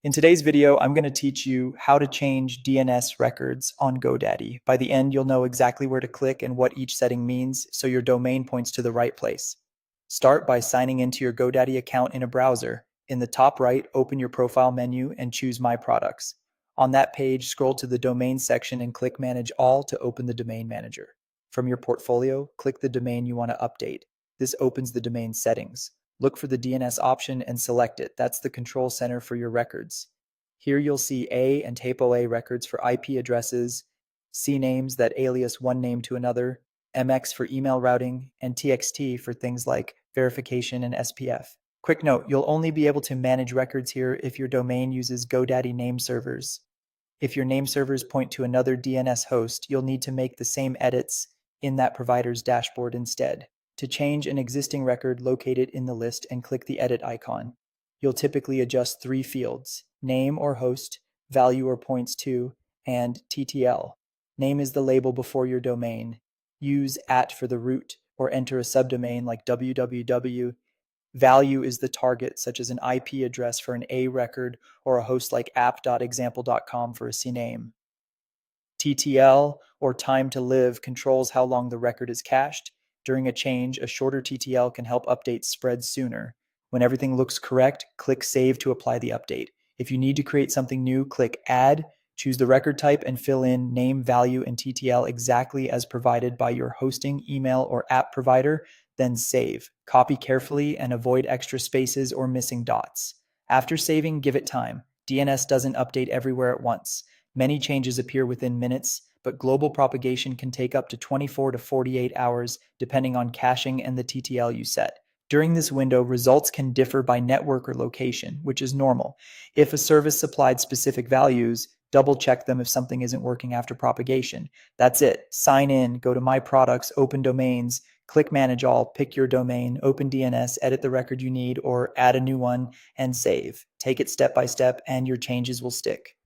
In today's video, I'm going to teach you how to change DNS records on GoDaddy. By the end, you'll know exactly where to click and what each setting means, so your domain points to the right place. Start by signing into your GoDaddy account in a browser. In the top right, open your profile menu and choose My Products. On that page, scroll to the Domain section and click Manage All to open the Domain Manager. From your portfolio, click the domain you want to update. This opens the domain settings. Look for the DNS option and select it. That's the control center for your records. Here you'll see A and TAPO-A records for IP addresses, cnames that alias one name to another, MX for email routing, and TXT for things like verification and SPF. Quick note, you'll only be able to manage records here if your domain uses GoDaddy nameservers. If your nameservers point to another DNS host, you'll need to make the same edits in that provider's dashboard instead. To change an existing record, locate it in the list and click the edit icon. You'll typically adjust three fields: name or host, value or points to, and TTL. Name is the label before your domain. Use @ for the root or enter a subdomain like www. Value is the target, such as an IP address for an A record or a host like app.example.com for a cname. TTL, or time to live, controls how long the record is cached. During a change, a shorter TTL can help updates spread sooner. When everything looks correct, click Save to apply the update. If you need to create something new, click Add, choose the record type, and fill in name, value, and TTL exactly as provided by your hosting, email, or app provider, then save. Copy carefully and avoid extra spaces or missing dots. After saving, give it time. DNS doesn't update everywhere at once. Many changes appear within minutes, but global propagation can take up to 24 to 48 hours depending on caching and the TTL you set. During this window, results can differ by network or location, which is normal. If a service supplied specific values, double check them if something isn't working after propagation. That's it. Sign in, go to My Products, open domains, click Manage All, pick your domain, open DNS, edit the record you need, or add a new one, and save. Take it step by step, and your changes will stick.